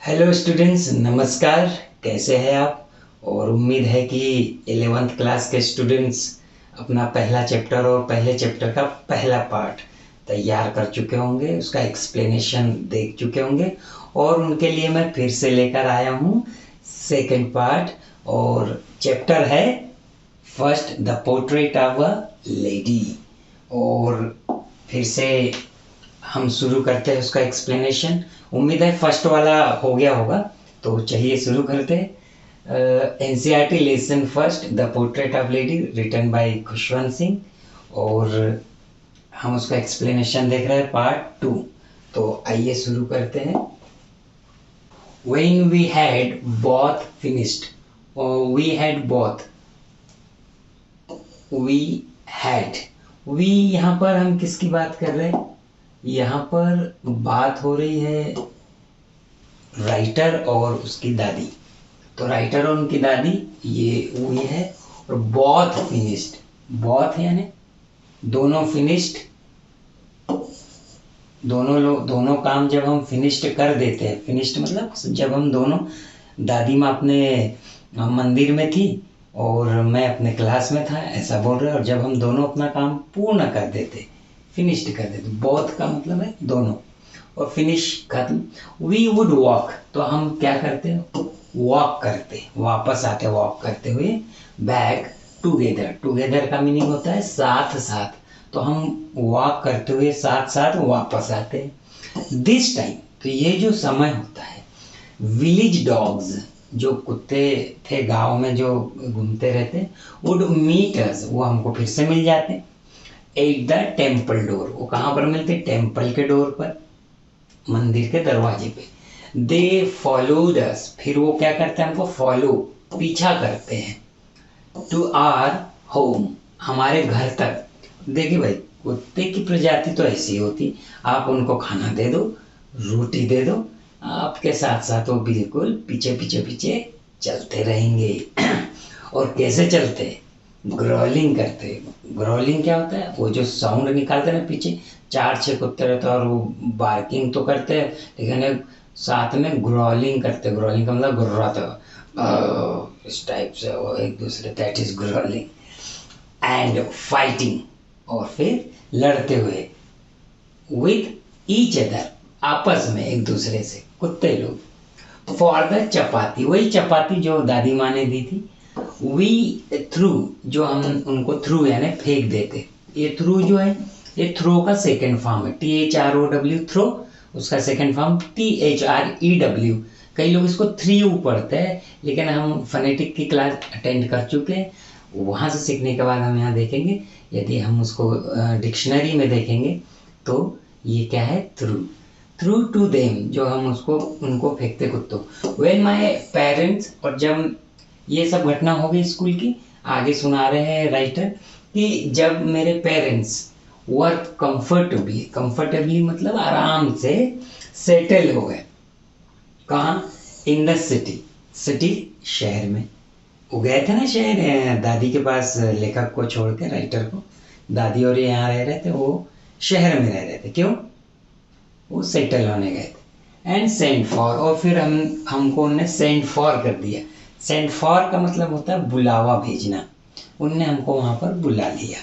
Hello students, नमस्कार। कैसे हैं आप? और उम्मीद है कि 11th क्लास के स्टूडेंट्स अपना पहला चैप्टर और पहले चैप्टर का पहला पार्ट तैयार कर चुके होंगे, उसका एक्सप्लेनेशन देख चुके होंगे और उनके लिए मैं फिर से लेकर आया हूँ सेकंड पार्ट। और चैप्टर है first, the portrait of a lady. और फिर से हम शुरू करते हैं उसका एक्सप्लेनेशन। उम्मीद है फर्स्ट वाला हो गया होगा, तो चलिए शुरू करते हैं। NCERT lesson first, the portrait of lady, written by Khushwant Singh. और हम उसका एक्सप्लेनेशन देख रहे हैं पार्ट 2। तो आइए शुरू करते हैं। When we had both finished, we had both, we had, we यहाँ पर हम किसकी बात कर रहे हैं? यहाँ पर बात हो रही है राइटर और उसकी दादी। तो राइटर और उनकी दादी ये हुई है। और बहुत फिनिश्ड, बहुत यानी दोनों फिनिश्ड, दोनों लोग, दोनों काम जब हम फिनिश्ड कर देते हैं, फिनिश्ड मतलब जब हम दोनों, दादी माँ अपने मंदिर में थी और मैं अपने क्लास में था, ऐसा बोल रहे हैं। और जब हम दोनों अपना काम पूर्ण कर देते, फिनिश्ड कर देते, बोथ का मतलब है दोनों, और फिनिश खत्म। वी वुड वॉक, तो हम क्या करते हैं? वॉक करते, वापस आते वॉक करते हुए। बैक टुगेदर, टुगेदर का मीनिंग होता है साथ साथ, तो हम वॉक करते हुए साथ साथ वापस आते हैं। दिस टाइम, तो ये जो समय होता है, विलेज डॉग्स, जो कुत्ते थे गांव में जो घूमते रहते, वुड मीट अस, वो हमको फिर से मिल जाते एट द टेम्पल डोर। वो कहाँ पर मिलते? टेम्पल के डोर पर, मंदिर के दरवाजे पे। दे फॉलोड अस, फिर वो क्या करते हैं? हमको फॉलो, पीछा करते हैं। टू आर होम, हमारे घर तक। देखिए भाई, कुत्ते की प्रजाति तो ऐसी होती, आप उनको खाना दे दो, रोटी दे दो, आपके साथ साथ वो बिल्कुल पीछे पीछे पीछे चलते रहेंगे। और कैसे चलते? ग्रोलिंग करते। ग्रोलिंग क्या होता है? वो जो साउंड निकालते हैं ना, पीछे 4-6 कुत्ते रहते हैं और वो बार्किंग तो करते हैं, लेकिन साथ में ग्रोलिंग करते। ग्रोलिंग का मतलब गुर्राता, इस टाइप से वो एक दूसरे, that is gruelling. And fighting, और फिर लड़ते हुए। विद ईच अदर, आपस में एक दूसरे से, कुत्ते लोग। फॉर द चपाती, वही चपाती जो दादी माँ ने दी थी। वी थ्रू, जो हम उनको थ्रू यानी फेंक देते। ये थ्रू जो है, ये थ्रो का सेकेंड फॉर्म है, THROW, थ्रो। उसका सेकेंड फॉर्म THREW। कई लोग इसको 3U पढ़ते हैं, लेकिन हम फनेटिक की क्लास अटेंड कर चुके हैं, वहाँ से सीखने के बाद हम यहाँ देखेंगे। यदि हम उसको डिक्शनरी में देखेंगे तो ये क्या है? थ्रू। थ्रू टू देम, जो हम उसको, उनको फेंकते कुत्तों। वेन माई पेरेंट्स, और जब ये सब घटना हो गई स्कूल की, आगे सुना रहे हैं राइटर कि जब मेरे पेरेंट्स वर कंफर्टेबली, कंफर्टेबली मतलब आराम से सेटल हो गए। कहाँ? इन द सिटी, सिटी शहर में। वो गए थे ना शहर, दादी के पास, लेखक को छोड़ के, राइटर को। दादी और ये यहाँ रह रहे थे, वो शहर में रह रहे थे। क्यों? वो सेटल होने गए थे। एंड सेंड फॉर, और फिर हमको उनने सेंड फॉर कर दिया। सेंड फॉर का मतलब होता है बुलावा भेजना, उनने हमको वहां पर बुला लिया।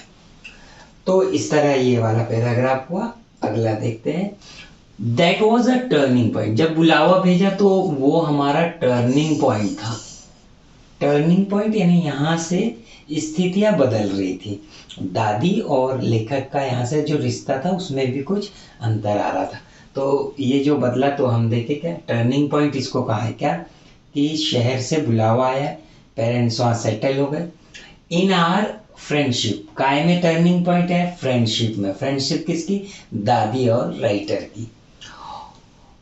तो इस तरह ये वाला पैराग्राफ हुआ। अगला देखते हैं। That was a turning point, जब बुलावा भेजा तो वो हमारा टर्निंग पॉइंट था। टर्निंग पॉइंट यानी यहाँ से स्थितियां बदल रही थी। दादी और लेखक का यहाँ से जो रिश्ता था उसमें भी कुछ अंतर आ रहा था। तो ये जो बदला, तो हम देखे क्या टर्निंग पॉइंट इसको कहा है, क्या कि शहर से बुलावा आया, पेरेंट्स वहाँ सेटल हो गए। इन आर फ्रेंडशिप, काय में टर्निंग पॉइंट है? फ्रेंडशिप में। फ्रेंडशिप किसकी? दादी और राइटर की।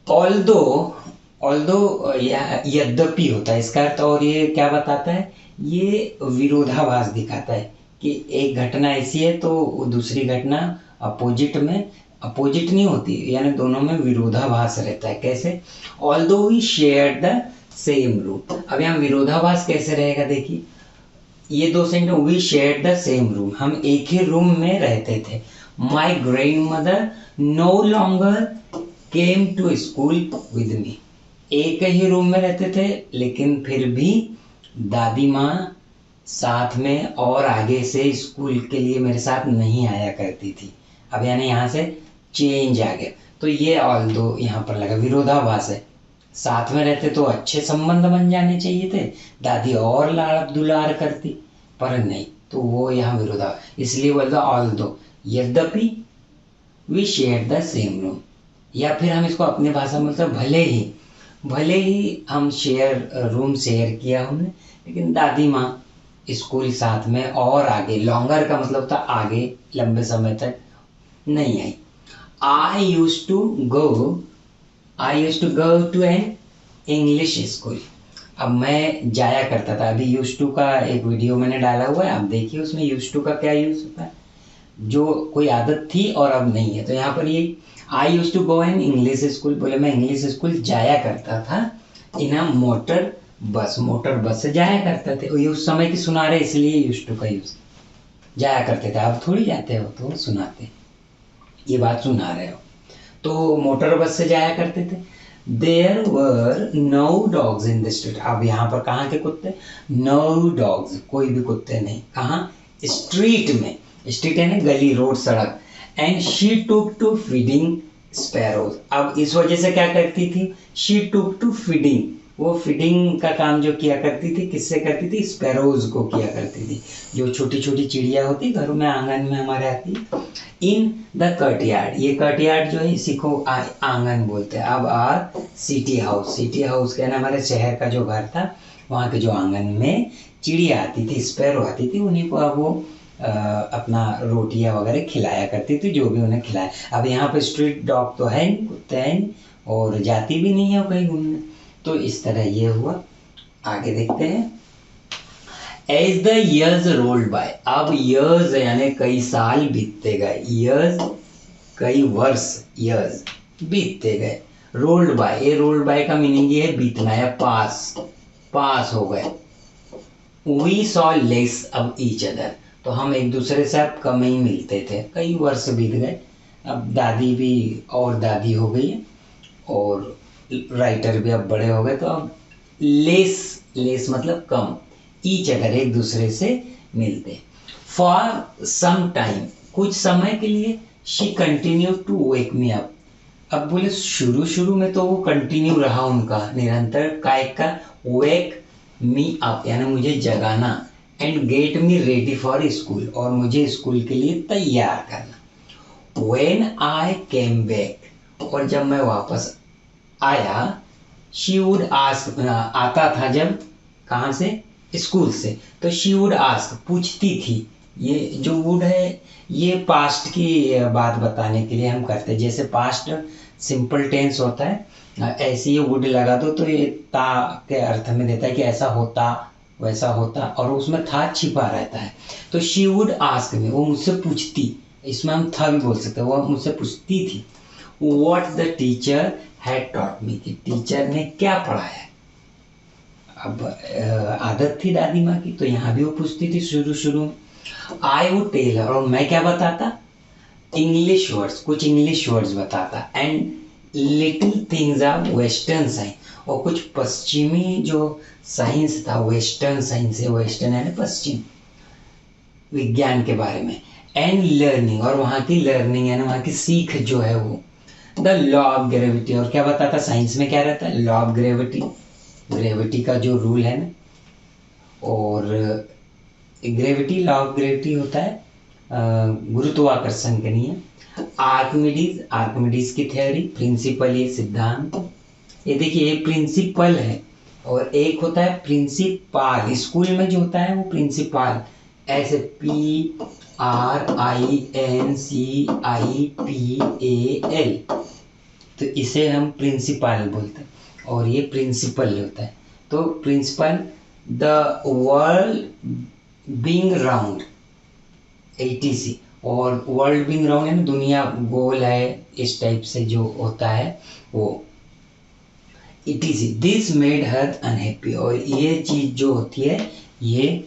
ऑल्दो, ऑल्दो यद्यपि होता है इसका अर्थ। और ये क्या बताता है? ये विरोधाभास दिखाता है कि एक घटना ऐसी है तो दूसरी घटना अपोजिट में, अपोजिट नहीं होती, यानी दोनों में विरोधाभास रहता है। कैसे? Although we share the same room. अब यहाँ विरोधाभास कैसे रहेगा? देखिए, ये दो sentence, we share the same room, हम एक ही रूम में रहते थे। My grandmother no longer came to school with me. एक ही रूम में रहते थे, लेकिन फिर भी दादी माँ साथ में और आगे से स्कूल के लिए मेरे साथ नहीं आया करती थी। अब यानी यहाँ से चेंज आ गया। तो ये ऑल दो यहाँ पर लगा विरोधाभास है। साथ में रहते तो अच्छे संबंध बन जाने चाहिए थे, दादी और लाड़ दुलार करती, पर नहीं, तो वो यहाँ विरोधाभास, इसलिए बोलता ऑल दो, यद्यपि we share the same room. या फिर हम इसको अपनी भाषा में बोलते भले ही हम रूम शेयर किया हमने, लेकिन दादी माँ स्कूल साथ में और आगे, लॉन्गर का मतलब था आगे, लंबे समय तक नहीं आई। I use to go to an English school. अब मैं जाया करता था। अभी यूज टू का एक वीडियो मैंने डाला हुआ है, आप देखिए उसमें यूज टू का क्या यूज होता है, जो कोई आदत थी और अब नहीं है। तो यहाँ पर ये I use to go an English school, बोले मैं इंग्लिश स्कूल जाया करता था इन अ मोटर बस से जाया करते थे। ये उस समय की सुना रहे, इसलिए यूज टू का यूज, जाया करते थे। अब थोड़ी जाते हो, तो सुनाते, ये बात सुना रहे हो। तो मोटर बस से जाया करते थे। There were no dogs in the street. अब यहाँ पर कहाँ के कुत्ते? नो डॉग्स, कोई भी कुत्ते नहीं। कहाँ? स्ट्रीट में। स्ट्रीट है ना, गली, रोड, सड़क। And she took to feeding sparrows. अब इस वजह से क्या करती थी? शी टुक टू फीडिंग, वो फीडिंग का काम जो किया करती थी, किससे करती थी? स्पैरोज को किया करती थी, जो छोटी छोटी चिड़िया होती घरों में, आंगन में हमारे आती। इन द कटयार्ड, ये कटयार्ड जो है इसी को आंगन बोलते हैं। अब सिटी हाउस कहना हमारे शहर का जो घर था, वहाँ के जो आंगन में चिड़िया आती थी, स्पैरो आती थी, उन्हीं को अब वो अपना रोटियां वगैरह खिलाया करती थी, जो भी उन्हें खिलाया। अब यहाँ पे स्ट्रीट डॉग तो है नहीं, कुत्ते हैं नहीं, और जाती भी नहीं है वो कहीं घूमने। तो इस तरह ये हुआ। आगे देखते हैं। As the years rolled by, अब ईयर्स यानी कई साल बीतते गए, ईयर्स कई वर्ष, ईयर्स बीतते गए। रोल्ड बाय, ये रोल्ड बाय का मीनिंग ये है बीतना या पास हो गए। We saw less of each other, तो हम एक दूसरे से अब कम ही मिलते थे, कई वर्ष बीत गए। अब दादी भी और दादी हो गई है, और राइटर भी अब बड़े हो गए, तो अब लेस मतलब कम, ईच अदर एक दूसरे से मिलते। फॉर सम टाइम, कुछ समय के लिए, she continue to wake me up. अब बोले शुरू में तो वो कंटिन्यू रहा उनका निरंतर, काय का? वेक मी अप यानी मुझे जगाना, and get me ready for school, और मुझे स्कूल के लिए तैयार करना। व्हेन आई केम बैक, और जब मैं वापस आया, शी वुड आस्क, आता था जब, कहाँ से? स्कूल से, तो शी वुड आस्क, पूछती थी। ये जो वुड है, ये पास्ट की बात बताने के लिए हम करते हैं। जैसे पास्ट सिंपल टेंस होता है, ऐसे ये वुड लगा दो तो ये ता के अर्थ में देता है कि ऐसा होता, वैसा होता, और उसमें था छिपा रहता है। तो शी वुड आस्क में, वो मुझसे पूछती, इसमें हम था भी बोल सकते हैं, वो मुझसे पूछती थी। What the teacher had taught me, कि टीचर ने क्या पढ़ाया। अब आदत थी दादी माँ की, तो यहाँ भी वो पूछती थी शुरू में। आई वुड टेल हर, और मैं क्या बताता? इंग्लिश वर्ड्स, कुछ इंग्लिश वर्ड्स बताता। And little things of western science, और कुछ पश्चिमी जो साइंस था, वेस्टर्न साइंस है, वेस्टर्न यानी पश्चिम, विज्ञान के बारे में। एंड लर्निंग, और वहाँ की लर्निंग यानी वहाँ की सीख जो है वो। द लॉ ऑफ ग्रेविटी, और क्या बताता? साइंस में क्या रहता है? लॉ ऑफ ग्रेविटी, ग्रेविटी का जो रूल है ना, और ग्रेविटी, लॉ ऑफ ग्रेविटी होता है गुरुत्वाकर्षण का नियम। आर्किमिडीज की थ्योरी, प्रिंसिपल, ये सिद्धांत। ये देखिए, ये प्रिंसिपल है, और एक होता है प्रिंसिपाल। स्कूल में जो होता है वो प्रिंसिपाल, ऐसे PRINCIPAL, तो इसे हम प्रिंसिपल बोलते हैं, और ये प्रिंसिपल होता है। तो principal, the world being round, ATC, और वर्ल्ड बीइंग राउंड है ना, दुनिया गोल है, इस टाइप से जो होता है वो ETC। This made her unhappy, और ये चीज जो होती है ये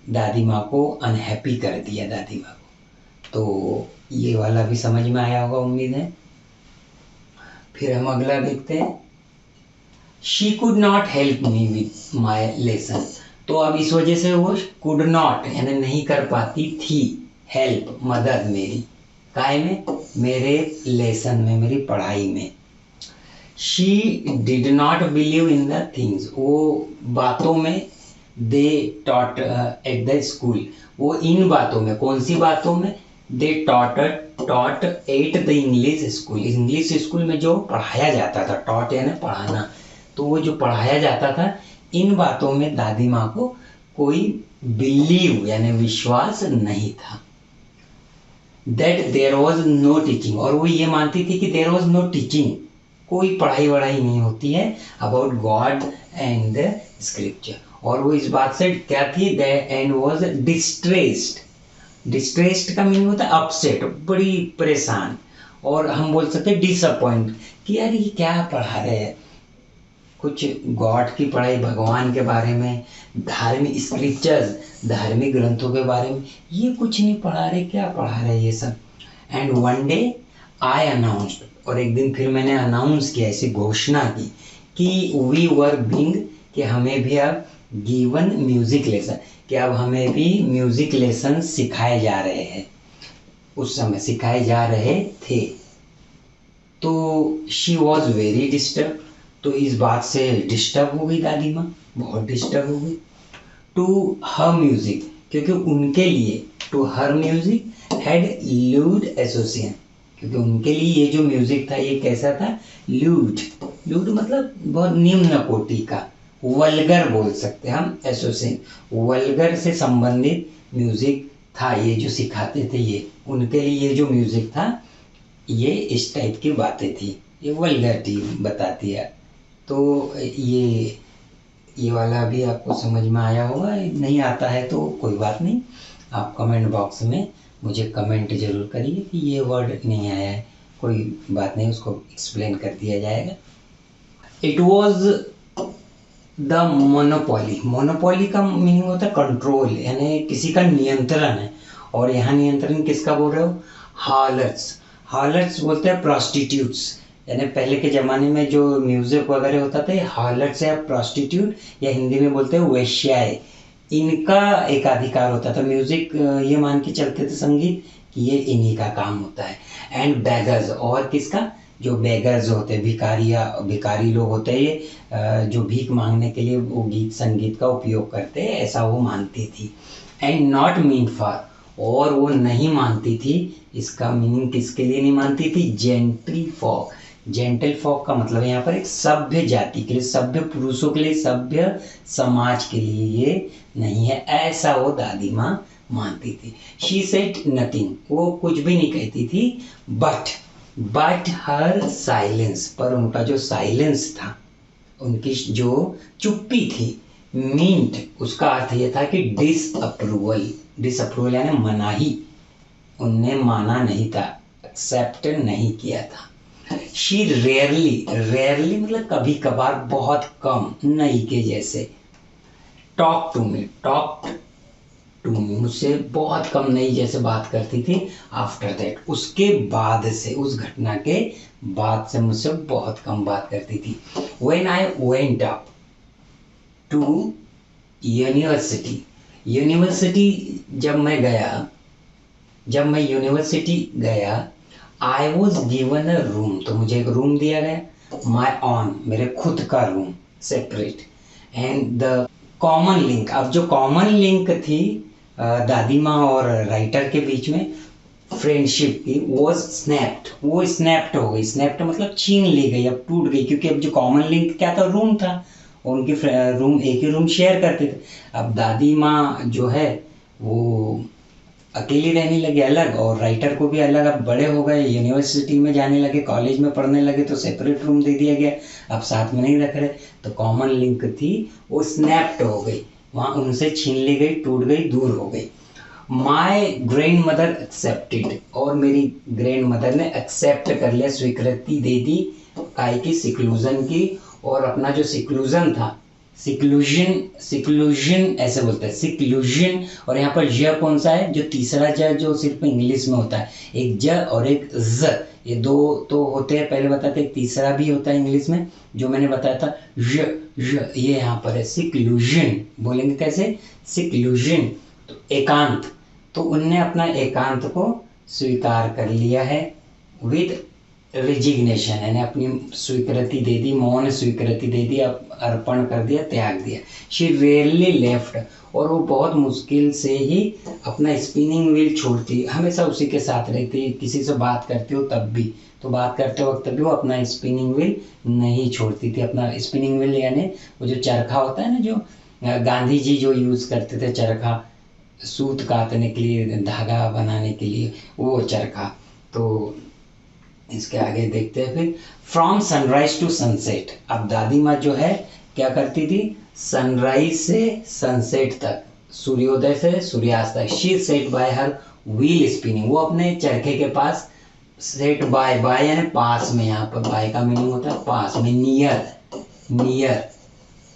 दादी माँ को अनहैप्पी कर दिया, दादी माँ को। तो ये वाला भी समझ में आया होगा, उम्मीद है। फिर हम अगला देखते हैं। She could not help me with my lesson. तो अब इस वजह से वो कुड नॉट यानी नहीं कर पाती थी हेल्प मदद मेरी, काय में, मेरे लेसन में, मेरी पढ़ाई में। She did not believe in the things, वो बातों में, they taught at the school, वो इन बातों में, कौन सी बातों में, they taught at the English school, English school में जो पढ़ाया जाता था, टॉट यानी पढ़ाना, तो वो जो पढ़ाया जाता था इन बातों में दादी माँ को कोई बिलीव यानी विश्वास नहीं था। That there was no teaching, और वो ये मानती थी कि देयर वॉज नो टीचिंग, कोई पढ़ाई वढ़ाई नहीं होती है about God and the scripture. और वो इस बात से क्या थी, एंड वॉज डिस्ट्रेस्ड, डिस्ट्रेस्ड का मीनिंग होता है अपसेट, बड़ी परेशान, और हम बोल सकते हैं डिसअपॉइंट कि यार ये क्या पढ़ा रहे हैं, कुछ गॉड की पढ़ाई, भगवान के बारे में, धार्मिक स्क्रिप्चर्स, धार्मिक ग्रंथों के बारे में, ये कुछ नहीं पढ़ा रहे, क्या पढ़ा रहे ये सब। And one day I announced, और एक दिन फिर मैंने अनाउंस किया, ऐसी घोषणा की कि वी वर बीइंग, कि हमें भी अब गिवन म्यूजिक लेसन, कि अब हमें भी म्यूजिक लेसन सिखाए जा रहे हैं, उस समय सिखाए जा रहे थे। तो शी वॉज वेरी डिस्टर्ब, तो इस बात से डिस्टर्ब हो गई दादी माँ, बहुत डिस्टर्ब हो गई। टू हर म्यूजिक, क्योंकि उनके लिए, to her music had lewd association, क्योंकि उनके लिए ये जो म्यूजिक था ये कैसा था, ल्यूड, ल्यूड मतलब बहुत निम्न कोटि का, वल्गर बोल सकते हैं हम, एसोसिएशन वल्गर से संबंधित म्यूजिक था, ये जो सिखाते थे ये, उनके लिए ये जो म्यूजिक था ये इस टाइप की बातें थी, ये वल्गरिटी बताती है। तो ये वाला भी आपको समझ में आया होगा, नहीं आता है तो कोई बात नहीं, आप कमेंट बॉक्स में मुझे कमेंट जरूर करिए कि ये वर्ड नहीं आया है, कोई बात नहीं, उसको एक्सप्लेन कर दिया जाएगा। It was the monopoly, monopoly का मीनिंग होता है कंट्रोल, यानी किसी का नियंत्रण है, और यहाँ नियंत्रण किसका बोल रहे हो, हार्लट्स, हार्लट्स बोलते हैं प्रॉस्टिट्यूट्स, यानी पहले के ज़माने में जो म्यूज़िक वगैरह होता था हार्लट्स या प्रॉस्टिट्यूट, या हिंदी में बोलते हैं वेश्याएं, इनका एकाधिकार होता था। म्यूज़िक ये मान के चलते थे संगीत कि ये इन्हीं का काम होता है। एंड बेगर्स, और किसका, जो बेगर्स होते हैं, भिखारी लोग होते हैं, ये जो भीख मांगने के लिए वो गीत संगीत का उपयोग करते हैं, ऐसा वो मानती थी। एंड नॉट मीन फॉर, और वो नहीं मानती थी, इसका मीनिंग किसके लिए नहीं मानती थी, जेंटल फॉक, जेंटल फॉक का मतलब है यहाँ पर एक सभ्य जाति के लिए, सभ्य पुरुषों के लिए, सभ्य समाज के लिए ये नहीं है, ऐसा वो दादी माँ मानती थी। शी सेड नथिंग, वो कुछ भी नहीं कहती थी, बट हर साइलेंस, पर उनका जो साइलेंस था, उनकी जो चुप्पी थी, मीन्ट, उसका अर्थ ये था कि डिसअप्रूवल, डिसअप्रूवल यानी मनाही, उनने माना नहीं था, एक्सेप्ट नहीं किया था। शी रेयरली, रेयरली मतलब कभी कभार, बहुत कम, नहीं के जैसे, टॉक टू मी, मुझसे बहुत कम नहीं जैसे बात करती थी। आफ्टर दैट, उसके बाद से, उस घटना के बाद से मुझसे बहुत कम बात करती थी। When I went up to university, university जब मैं यूनिवर्सिटी गया, I was given a room, तो मुझे एक रूम दिया गया, माई ऑन, मेरे खुद का room, separate. And the common link, अब जो कॉमन लिंक थी दादी माँ और राइटर के बीच में, फ्रेंडशिप की, वो स्नैप्ड हो गई, स्नैप्ड मतलब छीन ली गई, अब टूट गई, क्योंकि अब जो कॉमन लिंक क्या था, रूम था, उनकी रूम, एक ही रूम शेयर करते थे। अब दादी माँ जो है वो अकेली रहने लगे अलग, और राइटर को भी अलग, अब बड़े हो गए, यूनिवर्सिटी में जाने लगे, कॉलेज में पढ़ने लगे, तो सेपरेट रूम दे दिया गया, अब साथ में नहीं रख रहे, तो कॉमन लिंक थी वो स्नैप्ड हो गई, वहाँ उनसे छीन ली गई, टूट गई, दूर हो गई। माई ग्रैंड मदर एक्सेप्टेड, और मेरी ग्रैंड मदर ने एक्सेप्ट कर लिया, स्वीकृति दे दी काय की, सिक्लूजन की, और अपना जो सिक्लूजन था, सिक्लूजन ऐसे बोलते हैं, सिक्लूजन, और यहाँ पर ज कौन सा है, जो तीसरा ज जो सिर्फ इंग्लिश में होता है, एक ज और एक ज, ये दो तो होते हैं, पहले बताते हैं, तीसरा भी होता है इंग्लिश में जो मैंने बताया था, ये यहाँ पर है सिक्लूजन। बोलेंगे कैसे? सिक्लूजन, तो एकांत। तो उनने अपना एकांत को स्वीकार कर लिया है विद रिजिग्नेशन, यानी अपनी स्वीकृति दे दी, मौन स्वीकृति दे दी, अर्पण कर दिया, त्याग दिया। शी रेयरली लेफ्ट, और वो बहुत मुश्किल से ही अपना स्पिनिंग व्हील छोड़ती, हमेशा उसी के साथ रहती, किसी से बात करती हो तब भी, तो बात करते वक्त भी वो अपना स्पिनिंग व्हील नहीं छोड़ती थी। अपना स्पिनिंग व्हील यानी वो जो चरखा होता है ना, जो गांधी जी जो यूज़ करते थे, चरखा सूत काटने के लिए, धागा बनाने के लिए, वो चरखा। तो इसके आगे देखते हैं फिर, फ्रॉम सनराइज टू सनसेट। अब दादी माँ जो है क्या करती थी, सनराइज से सनसेट तक, सूर्योदय से सूर्यास्त तक, she said bye her wheel spinning, वो अपने चरखे के पास, सेट बाय, बाय यानी पास में, यहाँ पर बाय का मीनिंग होता है पास में, नियर, नियर,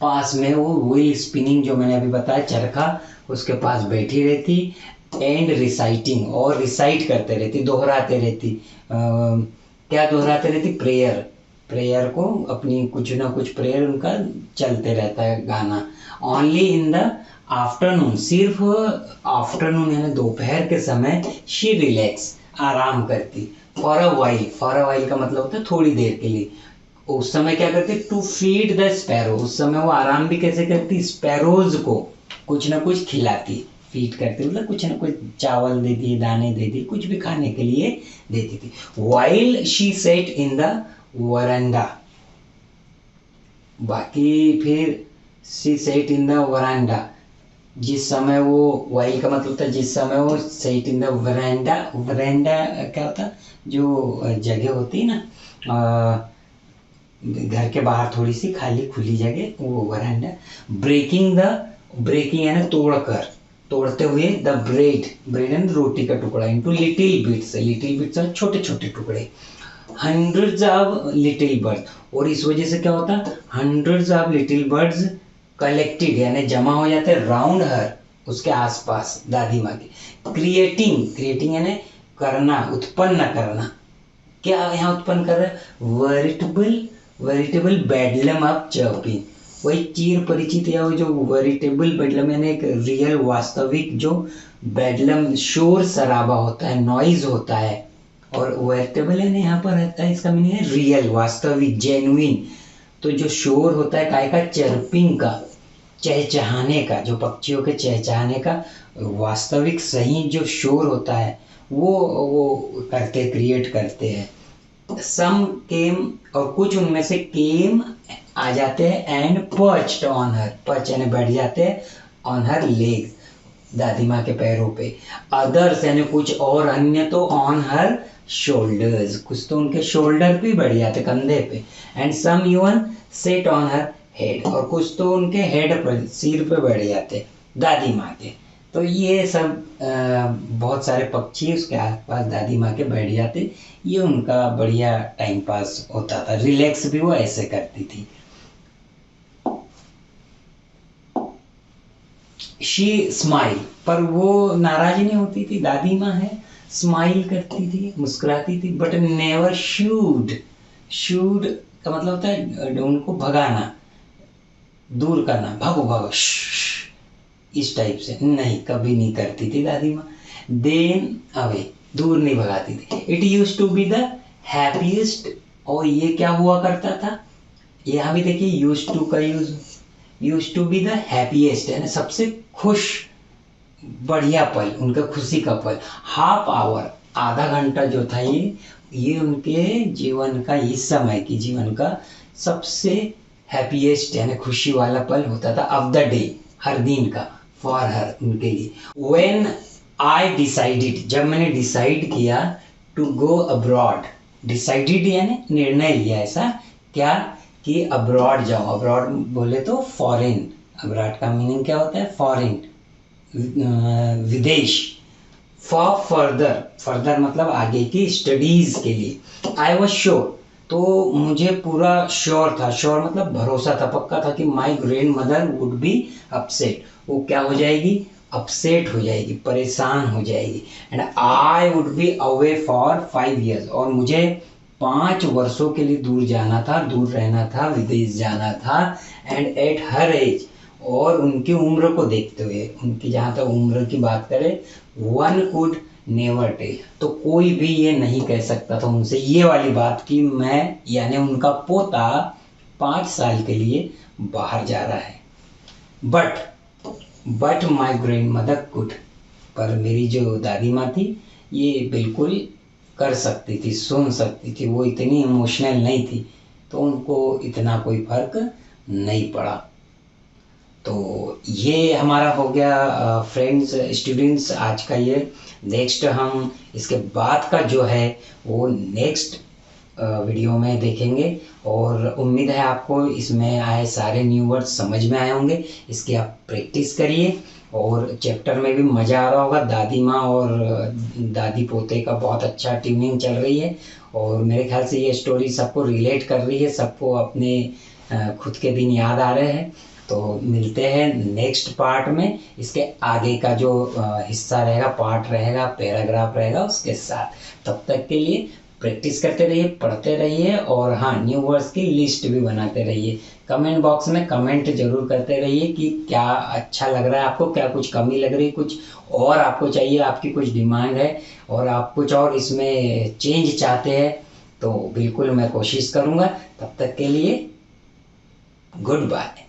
पास में वो व्हील स्पिनिंग जो मैंने अभी बताया, चरखा, उसके पास बैठी रहती, एंड रिसाइटिंग, और रिसाइट करते रहती, दोहराते रहती। क्या दोहराते रहती? प्रेयर, प्रेयर को अपनी कुछ ना कुछ प्रेयर उनका चलते रहता है गाना। ओनली इन द आफ्टरनून, सिर्फ आफ्टरनून यानी दोपहर के समय, शी रिलैक्स, आराम करती, for a while, for a while का मतलब होता है थोड़ी देर के लिए। उस समय क्या करती? टू फीड द स्पैरो, उस समय वो आराम भी कैसे करती? स्पैरोज को कुछ ना कुछ खिलाती, फीड करती मतलब कुछ ना कुछ चावल दे दिए, दाने दे दिए, कुछ भी खाने के लिए देती थी। While she said in the वरांडा, बाकी फिर शी सेट इन द वरांडा, जिस समय वो, वाइल का मतलब होता है जिस समय वो, सेट इन द वरांडा, वरांडा क्या होता? जो जगह होती है ना घर के बाहर थोड़ी सी खाली खुली जगह, वो वरांडा। ब्रेकिंग द, ब्रेकिंग यानी तोड़कर, तोड़ते हुए, द ब्रेड, ब्रेड एंड रोटी का टुकड़ा, into little bits, little bits और छोटे छोटे टुकड़े। हंड्रेड्स ऑफ लिटिल बर्ड्स, और इस वजह से क्या होता है, hundreds of little birds collected यानी जमा हो जाते हैं, राउंड हर, उसके आसपास दादी माँ के। क्रिएटिंग, क्रिएटिंग यानी करना, उत्पन्न करना, क्या यहाँ उत्पन्न कर रहा है? वेरिटेबल, वेरिटेबल बेडलम ऑफ चर्पिंग, वही चीर परिचित या वो जो वेरिटेबल बेडलम यानी एक रियल, वास्तविक जो बेडलम, शोर शराबा होता है, नॉइज होता है, और वेरिटेबल यानी यहाँ पर रहता है, इसका मीनिंग है रियल, वास्तविक, जेन्युइन। तो जो शोर होता है काय का? चर्पिंग का, चहचहाने का, जो पक्षियों के चहचहाने का वास्तविक सही जो शोर होता है वो करते, क्रिएट करते हैं। सम केम, और कुछ उनमें से केम आ जाते हैं, एंड पर्च्ड ऑन हर, पर्च यानी बैठ जाते हैं, ऑन हर लेग, दादी माँ के पैरों पे। अदर्स यानी कुछ और, अन्य तो ऑन हर शोल्डर्स, कुछ तो उनके शोल्डर पे बैठ जाते, कंधे पे। And some even sat on her head, और कुछ तो उनके हेड पर, सिर पे बैठ जाते दादी माँ के। तो ये सब बहुत सारे पक्षी उसके आसपास दादी माँ के बैठ जाते, ये उनका बढ़िया टाइम पास होता था, रिलैक्स भी वो ऐसे करती थी। शी स्माइल, पर वो नाराज नहीं होती थी, दादी माँ है, स्माइल करती थी, मुस्कुराती थी, बट नेवर शूड, शूड का मतलब होता है उनको भगाना, दूर करना, भागो भागो, इस टाइप से नहीं, कभी नहीं करती थी दादी माँ। देन अवे, दूर नहीं भगाती थी। It used to be the happiest, और ये क्या हुआ करता था, यहाँ भी देखिए यूज टू का use, used to be the happiest यानी सबसे खुश, बढ़िया पल, उनका खुशी का पल। हाफ आवर, आधा घंटा जो था ये उनके जीवन का, इस समय की जीवन का सबसे हैप्पीएस्ट यानी खुशी वाला पल होता था, ऑफ द डे, हर दिन का, फॉर हर, उनके लिए। व्हेन आई डिसाइडेड, जब मैंने डिसाइड किया, टू गो अब्रॉड, डिसाइडेड यानी निर्णय लिया ऐसा, क्या कि अब्रॉड जाऊँ, अब्रॉड बोले तो फॉरेन, अब्रॉड का मीनिंग क्या होता है? फॉरेन, विदेश। फॉर फर्दर, फर्दर मतलब आगे की स्टडीज के लिए। आई वॉज श्योर, तो मुझे पूरा श्योर था, श्योर मतलब भरोसा था, पक्का था कि my grand mother would be upset, वो क्या हो जाएगी? अपसेट हो जाएगी, परेशान हो जाएगी। And I would be away for 5 years, और मुझे 5 वर्षों के लिए दूर जाना था, दूर रहना था, विदेश जाना था। एंड एट हर एज, और उनकी उम्र को देखते हुए, उनकी जहाँ तक उम्र की बात करें, वन कुड नेवर टेल, तो कोई भी ये नहीं कह सकता था उनसे ये वाली बात कि मैं यानी उनका पोता 5 साल के लिए बाहर जा रहा है। But my grand mother could, पर मेरी जो दादी माँ थी ये बिल्कुल कर सकती थी, सुन सकती थी, वो इतनी इमोशनल नहीं थी, तो उनको इतना कोई फर्क नहीं पड़ा। तो ये हमारा हो गया फ्रेंड्स स्टूडेंट्स आज का ये। नेक्स्ट हम इसके बाद का जो है वो नेक्स्ट वीडियो में देखेंगे, और उम्मीद है आपको इसमें आए सारे न्यू वर्ड्स समझ में आए होंगे। इसकी आप प्रैक्टिस करिए, और चैप्टर में भी मज़ा आ रहा होगा। दादी माँ और दादी पोते का बहुत अच्छा ट्यूनिंग चल रही है, और मेरे ख्याल से ये स्टोरी सबको रिलेट कर रही है, सबको अपने खुद के दिन याद आ रहे हैं। तो मिलते हैं नेक्स्ट पार्ट में, इसके आगे का जो हिस्सा रहेगा, पार्ट रहेगा, पैराग्राफ रहेगा उसके साथ। तब तक के लिए प्रैक्टिस करते रहिए, पढ़ते रहिए, और हाँ, न्यू वर्ड्स की लिस्ट भी बनाते रहिए। कमेंट बॉक्स में कमेंट जरूर करते रहिए कि क्या अच्छा लग रहा है आपको, क्या कुछ कमी लग रही है, कुछ और आपको चाहिए, आपकी कुछ डिमांड है, और आप कुछ और इसमें चेंज चाहते हैं, तो बिल्कुल मैं कोशिश करूँगा। तब तक के लिए गुड बाय।